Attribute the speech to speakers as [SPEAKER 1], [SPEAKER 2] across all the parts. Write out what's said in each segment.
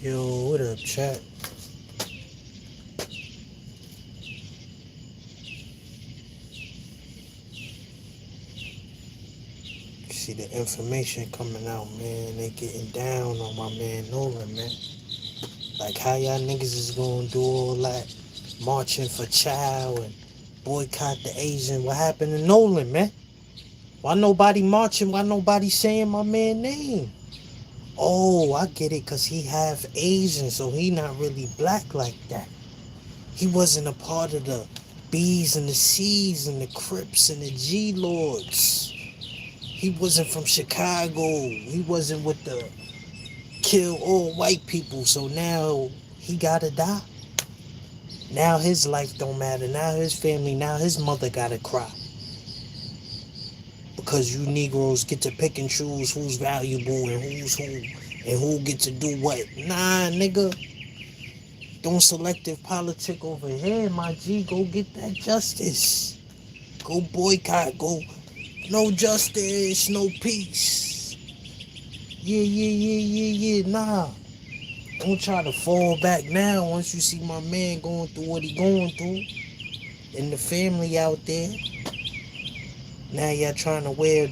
[SPEAKER 1] Yo, what up, chat? See the information coming out, man. They getting down on my man Nolan, man. Like, how y'all niggas is gonna do all that marching for child and boycott the Asian? What happened to Nolan, man? Why nobody marching? Why nobody saying my man name? Oh, I get it, cause he half Asian, so he not really black like that. He wasn't a part of the B's and the C's and the Crips and the G Lords. He wasn't from Chicago. He wasn't with the kill all white people. So now he gotta die. Now his life don't matter. Now his family, now his mother gotta cry. Because you Negroes get to pick and choose who's valuable and who's who and who get to do what. Nah, nigga. Don't selective politic over here, my G. Go get that justice. Go boycott. Go. No justice, no peace. Yeah. Nah. Don't try to fall back now once you see my man going through what he going through. And the family out there. Now y'all trying to wear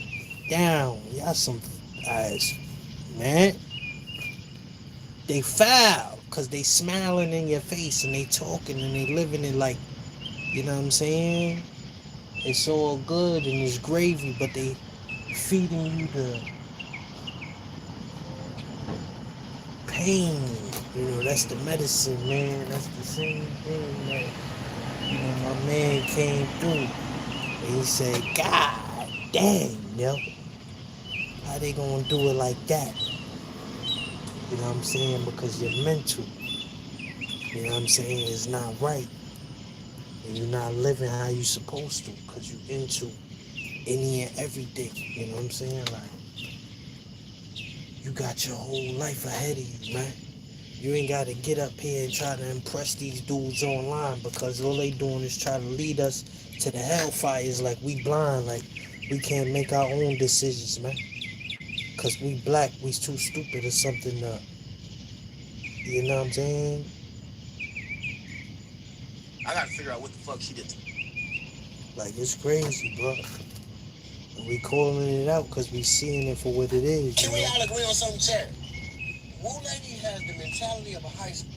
[SPEAKER 1] down. Y'all some guys, man. They foul because they smiling in your face and they talking and they living it like, you know what I'm saying? It's all good and it's gravy, but they feeding you the pain. You know, that's the medicine, man. That's the same thing that, you know, my man came through. And he said, God damn, yo. How they gonna do it like that? You know what I'm saying? Because your mental, you know what I'm saying, is not right. And you're not living how you supposed to because you into any and everything. You know what I'm saying? Like, you got your whole life ahead of you, man. You ain't got to get up here and try to impress these dudes online because all they doing is try to lead us to the hellfires like we blind, like we can't make our own decisions, man. Because we black, we too stupid or something to, you know what I'm saying?
[SPEAKER 2] I gotta figure out what the fuck she did.
[SPEAKER 1] Like, it's crazy, bro. And we calling it out because we seeing it for what it is.
[SPEAKER 2] Can we all agree on something, Chad? Wu Lady has the mentality of a high school.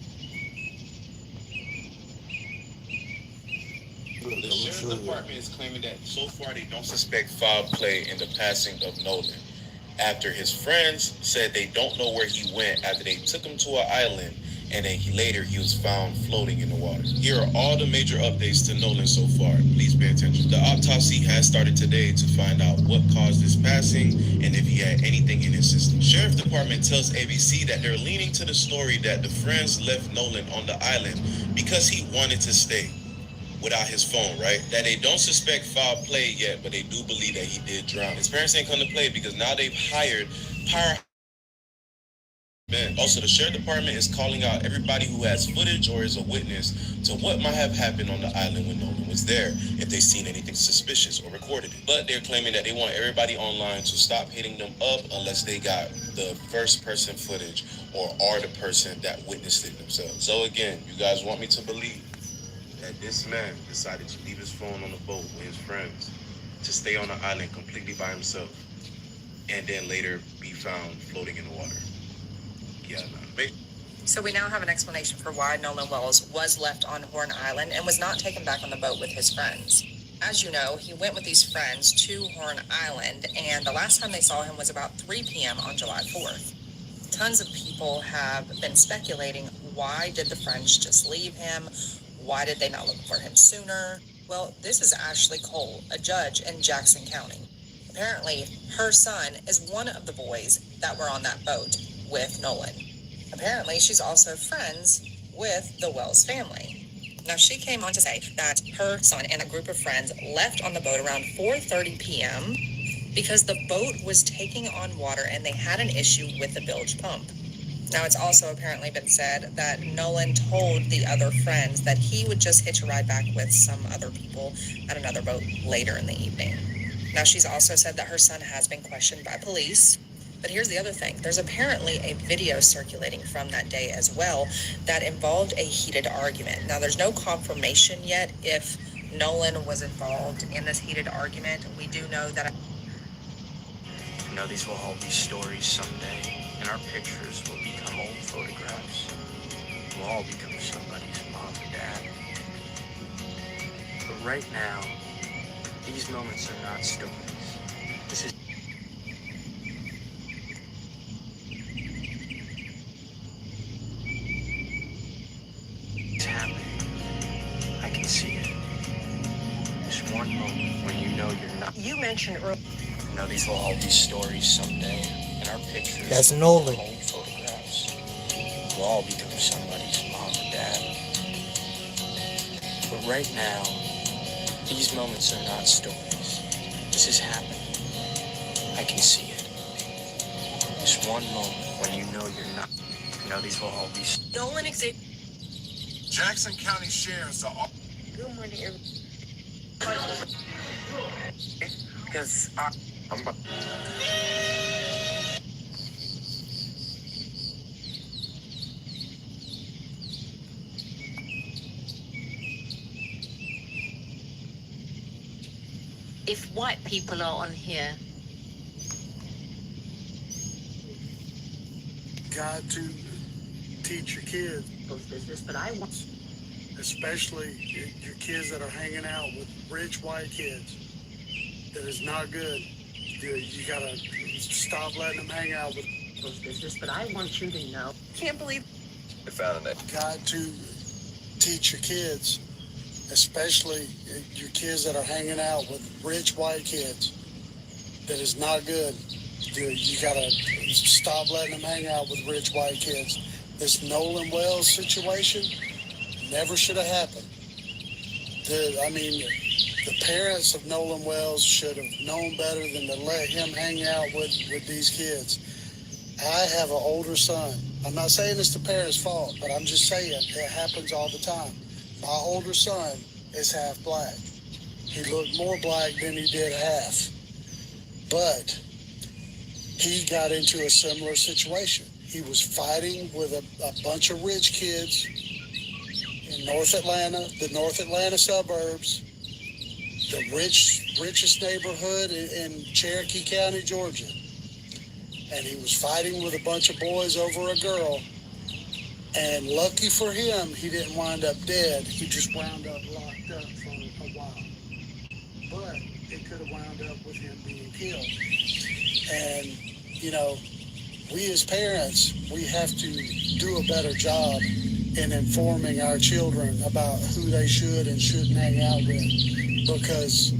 [SPEAKER 3] The sheriff's department is claiming that so far they don't suspect foul play in the passing of Nolan, after his friends said they don't know where he went after they took him to an island and then later he was found floating in the water. Here are all the major updates to Nolan so far. Please pay attention. The autopsy has started today to find out what caused his passing and if he had anything in his system. Sheriff Department tells ABC that they're leaning to the story that the friends left Nolan on the island because he wanted to stay without his phone, right? That they don't suspect foul play yet, but they do believe that he did drown. His parents ain't come to play because now they've hired power men. Also, the sheriff department is calling out everybody who has footage or is a witness to what might have happened on the island when Nolan was there, if they've seen anything suspicious or recorded it. But they're claiming that they want everybody online to stop hitting them up unless they got the first person footage or are the person that witnessed it themselves. So again, you guys want me to believe that this man decided to leave his phone on the boat with his friends to stay on the island completely by himself and then later be found floating in the water. Yeah, no.
[SPEAKER 4] So we now have an explanation for why Nolan Wells was left on Horn Island and was not taken back on the boat with his friends. As you know, he went with these friends to Horn Island, and the last time they saw him was about 3 p.m. on July 4th. Tons of people have been speculating, why did the friends just leave him? Why did they not look for him sooner? Well, this is Ashley Cole, a judge in Jackson County. Apparently, her son is one of the boys that were on that boat with Nolan. Apparently, she's also friends with the Wells family. Now, she came on to say that her son and a group of friends left on the boat around 4:30 p.m. because the boat was taking on water and they had an issue with the bilge pump. Now, it's also apparently been said that Nolan told the other friends that he would just hitch a ride back with some other people at another boat later in the evening. Now, she's also said that her son has been questioned by police. But here's the other thing. There's apparently a video circulating from that day as well that involved a heated argument. Now, there's no confirmation yet if Nolan was involved in this heated argument. We do know that...
[SPEAKER 5] You know, these will all be stories someday, and our pictures will become old photographs. We'll all become somebody's mom or dad. But right now, these moments are not stories. This is... It's happening. I can see it. This one moment when you know you're not...
[SPEAKER 4] You mentioned earlier...
[SPEAKER 5] You know, these will all be stories someday, and our pictures...
[SPEAKER 1] That's Nolan.
[SPEAKER 5] Old photographs. We'll all become somebody's mom or dad. But right now, these moments are not stories. This is happening. I can see it. This one moment when you know you're not... You know, these will all be...
[SPEAKER 4] Nolan
[SPEAKER 2] Jackson County Sheriff's are...
[SPEAKER 4] Good morning, everybody. Because
[SPEAKER 5] I'm about...
[SPEAKER 6] If white people are on here,
[SPEAKER 7] got to teach your kids,
[SPEAKER 6] business, but I want...
[SPEAKER 7] especially your kids that are hanging out with rich white kids. That is not good. You gotta stop letting them hang out with
[SPEAKER 6] business, but I want you to know.
[SPEAKER 4] can't believe...
[SPEAKER 7] got to teach your kids, especially your kids that are hanging out with rich white kids. That is not good. You gotta stop letting them hang out with rich white kids. This Nolan Wells situation never should have happened. The parents of Nolan Wells should have known better than to let him hang out with these kids. I have an older son. I'm not saying it's the parents' fault, but I'm just saying it happens all the time. My older son is half black. He looked more black than he did half. But he got into a similar situation. He was fighting with a bunch of rich kids in North Atlanta, the North Atlanta suburbs, the richest neighborhood in Cherokee County, Georgia. And he was fighting with a bunch of boys over a girl. And lucky for him, he didn't wind up dead. He just wound up locked up for a while. But it could have wound up with him being killed. And, you know, we as parents, we have to do a better job in informing our children about who they should and shouldn't hang out with. Because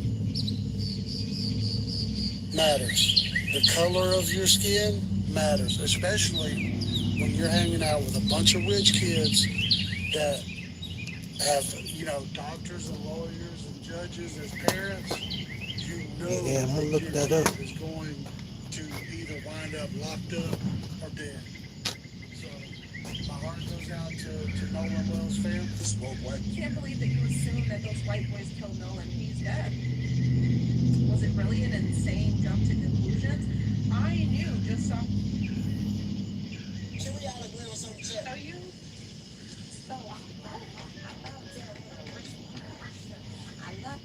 [SPEAKER 7] matters. The color of your skin matters, especially when you're hanging out with a bunch of rich kids that have, you know, doctors and lawyers and judges as parents. You know,
[SPEAKER 1] Yeah, I'm gonna look that up.
[SPEAKER 7] is going to either wind up locked up or dead. So my heart goes out to Nolan Wells' family.
[SPEAKER 4] I can't believe that you assumed that those white boys killed Nolan. He's dead. Was it really an insane jump to conclusions? I knew just off...
[SPEAKER 2] Can we all agree on something, Jeff?
[SPEAKER 4] Are you... So... I love...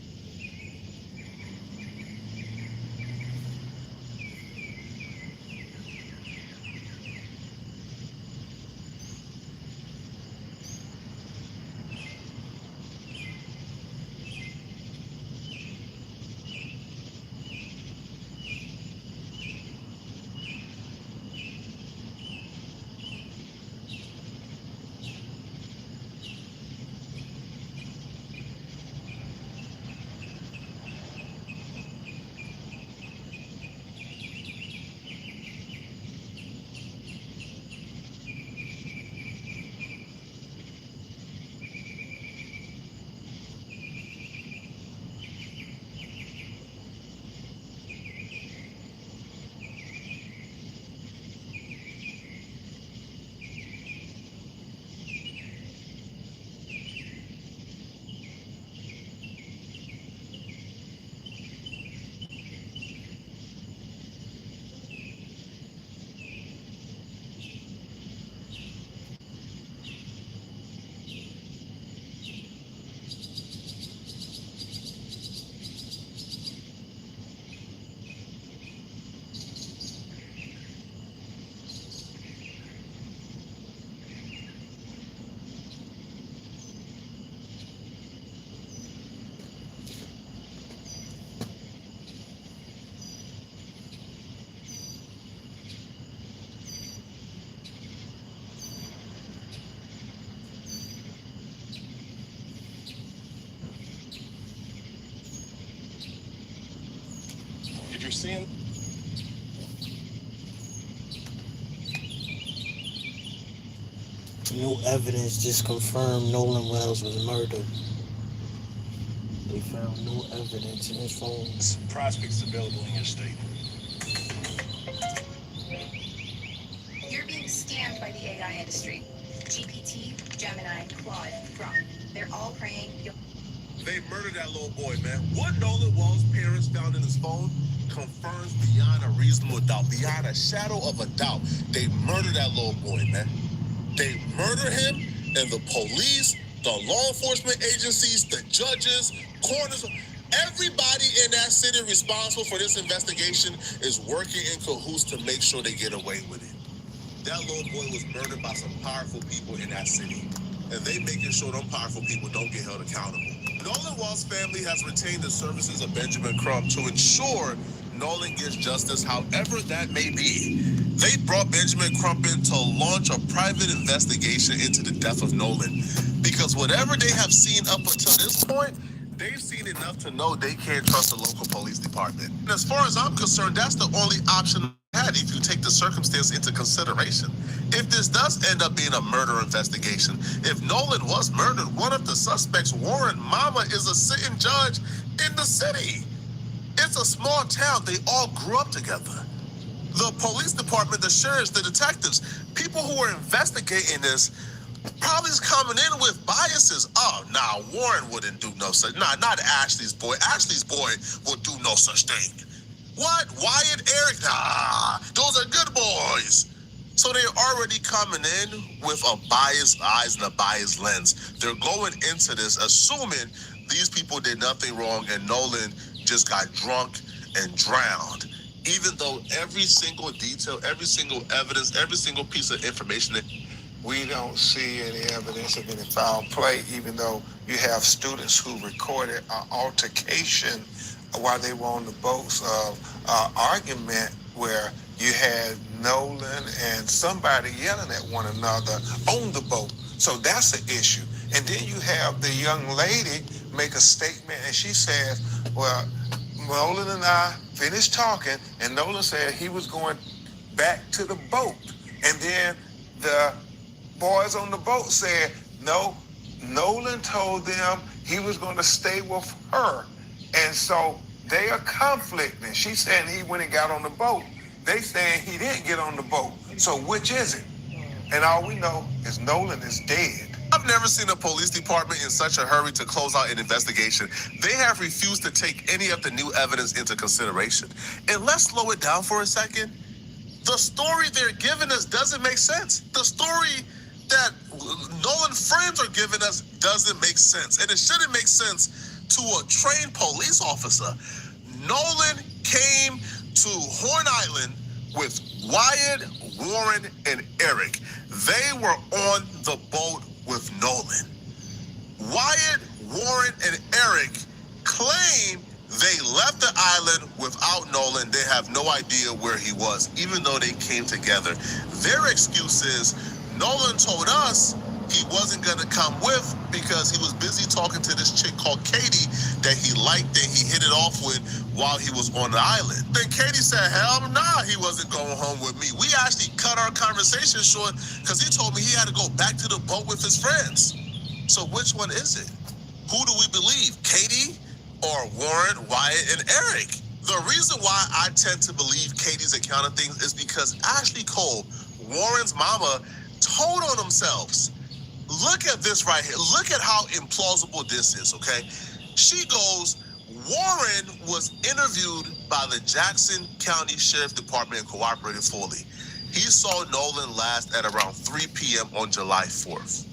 [SPEAKER 2] seeing?
[SPEAKER 1] New evidence just confirmed Nolan Wells was murdered. They found no evidence in his phone.
[SPEAKER 2] Prospects available in your state.
[SPEAKER 8] You're being scammed by the AI industry. GPT, Gemini, Claude, Grok. They're all praying you'll...
[SPEAKER 3] They murdered that little boy, man. What Nolan Wells' parents found in his phone confirms beyond a reasonable doubt, beyond a shadow of a doubt, they murdered that little boy, man. They murder him, and the police, the law enforcement agencies, the judges, coroners, everybody in that city responsible for this investigation is working in cahoots to make sure they get away with it. That little boy was murdered by some powerful people in that city, and they making sure them powerful people don't get held accountable. Nolan Wells' family has retained the services of Benjamin Crump to ensure Nolan gets justice, however that may be. They brought Benjamin Crump in to launch a private investigation into the death of Nolan, because whatever they have seen up until this point, they've seen enough to know they can't trust the local police department. And as far as I'm concerned, that's the only option I had if you take the circumstance into consideration. If this does end up being a murder investigation, if Nolan was murdered, one of the suspects, Warren Mama, is a sitting judge in the city. It's a small town. They all grew up together. The police department, the sheriffs, the detectives, people who are investigating this probably is coming in with biases. Oh, nah, Warren wouldn't do no such. Nah, not Ashley's boy. Ashley's boy would do no such thing. What? Wyatt, Eric? Nah, those are good boys. So they're already coming in with a biased eyes and a biased lens. They're going into this assuming these people did nothing wrong and Nolan just got drunk and drowned. Even though every single detail, every single evidence, every single piece of information that
[SPEAKER 9] we don't see any evidence of any foul play, even though you have students who recorded an altercation while they were on the boats of argument where you had Nolan and somebody yelling at one another on the boat. So that's an issue. And then you have the young lady make a statement and she says, well, Nolan and I finished talking and Nolan said he was going back to the boat. And then the boys on the boat said, no, Nolan told them he was going to stay with her. And so they are conflicting. She's saying he went and got on the boat. They saying he didn't get on the boat. So which is it? And all we know is Nolan is dead.
[SPEAKER 3] I've never seen a police department in such a hurry to close out an investigation. They have refused to take any of the new evidence into consideration. And let's slow it down for a second. The story they're giving us doesn't make sense. The story that Nolan friends are giving us doesn't make sense. And it shouldn't make sense to a trained police officer. Nolan came to Horn Island with Wyatt, Warren, and Eric. They were on the boat with Nolan. Wyatt, Warren, and Eric claim they left the island without Nolan. They have no idea where he was, even though they came together. Their excuse is Nolan told us he wasn't going to come with because he was busy talking to this chick called Katie that he liked and he hit it off with while he was on the island. Then Katie said, hell nah, he wasn't going home with me. We actually cut our conversation short because he told me he had to go back to the boat with his friends. So which one is it? Who do we believe, Katie or Warren, Wyatt, and Eric? The reason why I tend to believe Katie's account of things is because Ashley Cole, Warren's mama, told on themselves. Look at this right here. Look at how implausible this is, okay? She goes, Warren was interviewed by the Jackson County Sheriff Department and cooperated fully. He saw Nolan last at around 3 p.m. on July 4th.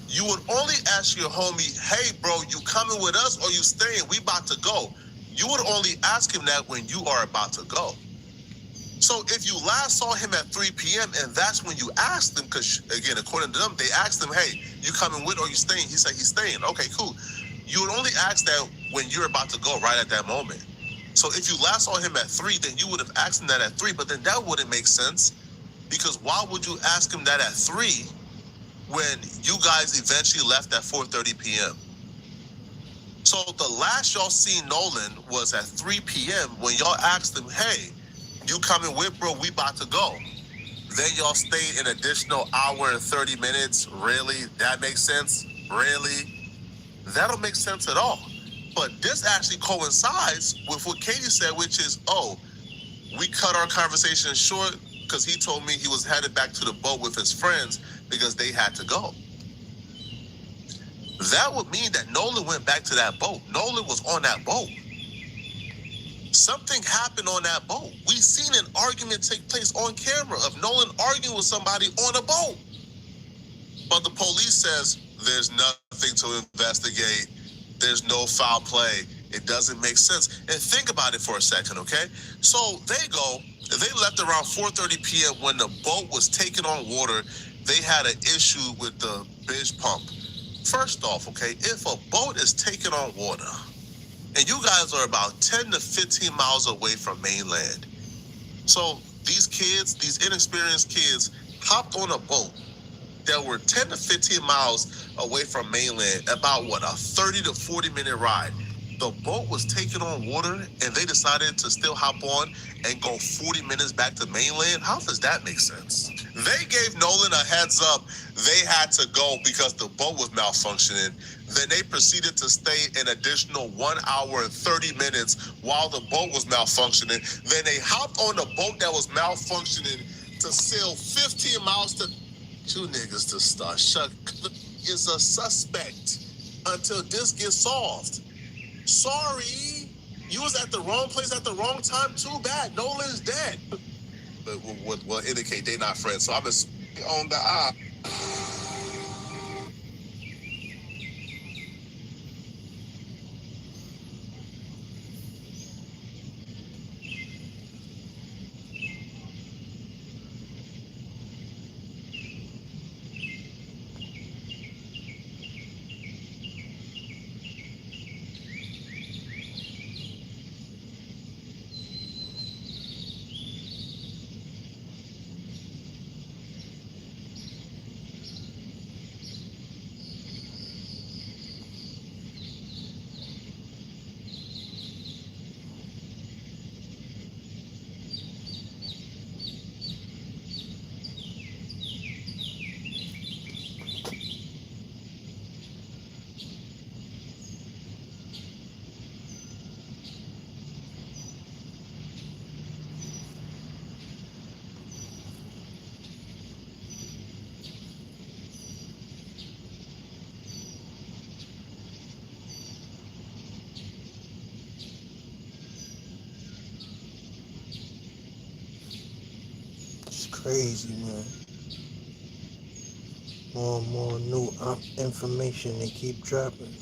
[SPEAKER 3] You would only ask your homie, hey, bro, you coming with us or you staying? We about to go. You would only ask him that when you are about to go. So if you last saw him at 3 p.m. and that's when you asked him, because again, according to them, they asked him, hey, you coming with or you staying? He said he's staying. Okay, cool. You would only ask that when you're about to go, right at that moment. So if you last saw him at 3, then you would have asked him that at 3, but then that wouldn't make sense because why would you ask him that at 3 when you guys eventually left at 4:30 p.m.? So the last y'all seen Nolan was at 3 p.m. when y'all asked him, hey, you coming with, bro? We about to go. Then y'all stayed an additional hour and 30 minutes. Really? That makes sense? Really? That don't make sense at all. But this actually coincides with what Katie said, which is, oh, we cut our conversation short because he told me he was headed back to the boat with his friends because they had to go. That would mean that Nolan went back to that boat. Nolan was on that boat. Something happened on that boat. We seen an argument take place on camera of Nolan arguing with somebody on a boat. But the police says there's nothing to investigate. There's no foul play. It doesn't make sense. And think about it for a second, okay? So they left around 4:30 p.m. when the boat was taken on water. They had an issue with the bridge pump. First off, okay, if a boat is taken on water, and you guys are about 10 to 15 miles away from mainland. So these kids, these inexperienced kids, hopped on a boat that were 10 to 15 miles away from mainland, about what, a 30 to 40 minute ride. The boat was taken on water and they decided to still hop on and go 40 minutes back to mainland. How does that make sense? They gave Nolan a heads up. They had to go because the boat was malfunctioning. Then they proceeded to stay an additional 1 hour and 30 minutes while the boat was malfunctioning. Then they hopped on the boat that was malfunctioning to sail 15 miles to two niggas to start. Chuck is a suspect until this gets solved. Sorry, you was at the wrong place at the wrong time. Too bad. Nolan's dead. But will indicate they not friends. So I'm on the eye.
[SPEAKER 1] It's crazy, man. More and more new information they keep dropping.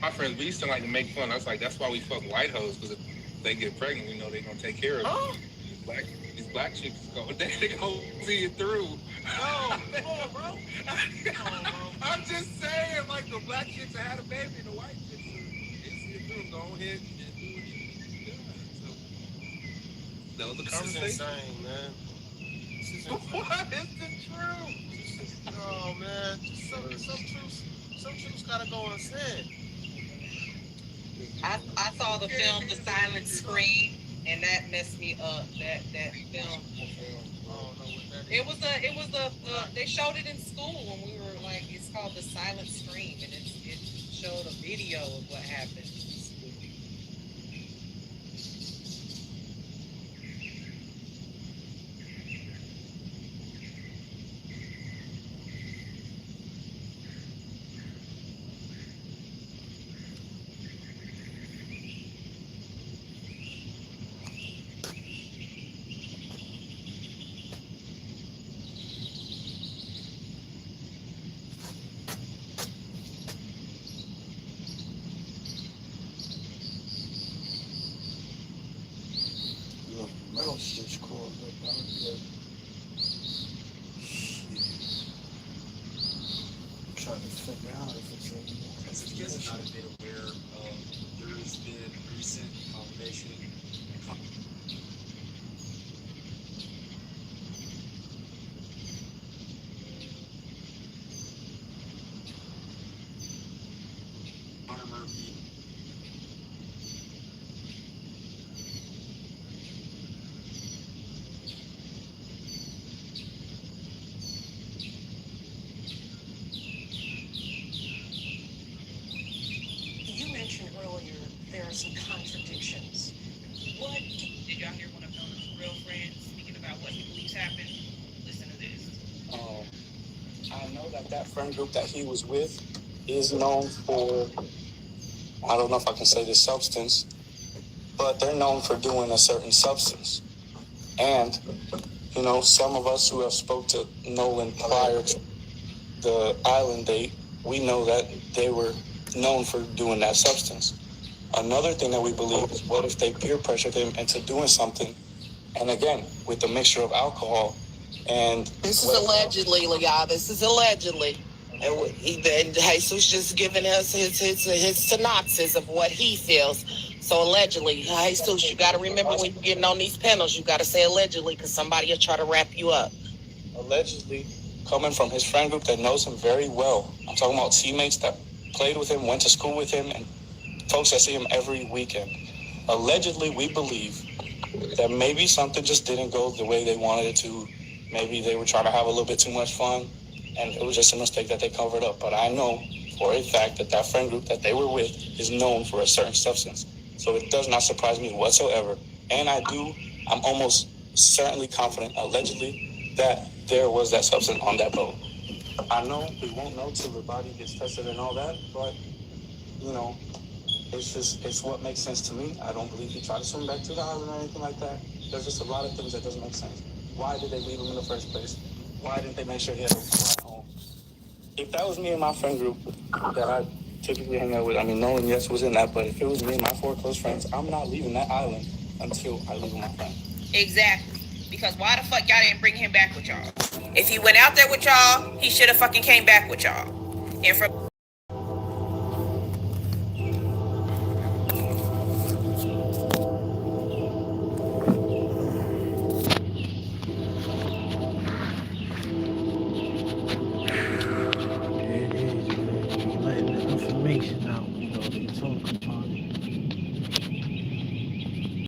[SPEAKER 10] My friends, we used to like to make fun. I was like, that's why we fuck white hoes, because if they get pregnant, we know they're gonna take care of it. Oh. These black chicks go, they gonna see it through. No, come on, bro. I'm just saying, like the black chicks that had a baby and the white chicks, they see it through. Go ahead and do what you need to do. So that was a conversation.
[SPEAKER 11] This is insane, man. This is insane.
[SPEAKER 10] What is the truth?
[SPEAKER 11] Oh man, some truths gotta go unsaid.
[SPEAKER 4] I saw the film The Silent Scream, and that messed me up. That film. It was they showed it in school when we were like, it's called The Silent Scream, and it showed a video of what happened.
[SPEAKER 7] metal switch cord up out there. I'm trying to figure out if it's in
[SPEAKER 5] As if you guys have not been aware of, there has been recent confirmation. Connor Murphy.
[SPEAKER 6] You mentioned earlier there are some contradictions. What
[SPEAKER 12] Did y'all hear one of Nolan's real friends speaking about what he believes happened? Listen to this.
[SPEAKER 5] I know that friend group that he was with is known for, I don't know if I can say this substance, but they're known for doing a certain substance. And, you know, some of us who have spoke to Nolan prior to the island date, we know that they were known for doing that substance. Another thing that we believe is, what if they peer pressured him into doing something? And again, with the mixture of alcohol and...
[SPEAKER 13] This is allegedly, y'all. This is allegedly. And Jesus just giving us his synopsis of what he feels. So allegedly, Jesus, you got to remember when you're getting on these panels, you got to say allegedly, because somebody will try to wrap you up.
[SPEAKER 5] Allegedly, coming from his friend group that knows him very well. I'm talking about teammates that played with him, went to school with him, and folks that see him every weekend. Allegedly, we believe that maybe something just didn't go the way they wanted it to. Maybe they were trying to have a little bit too much fun, and it was just a mistake that they covered up. But I know for a fact that friend group that they were with is known for a certain substance. So it does not surprise me whatsoever. And I'm almost certainly confident, allegedly, that there was that substance on that boat. I know we won't know till the body gets tested and all that, but, you know, it's what makes sense to me. I don't believe he tried to swim back to the island or anything like that. There's just a lot of things that doesn't make sense. Why did they leave him in the first place? Why didn't they make sure he had a ride home? If that was me and my friend group that I typically hang out with, I mean, Nolan, yes, was in that, but if it was me and my 4 close friends, I'm not leaving that island until I leave with my friend.
[SPEAKER 12] Exactly. Because why the fuck y'all didn't bring him back with y'all? If he went out there with y'all, he should have fucking came back with y'all. And from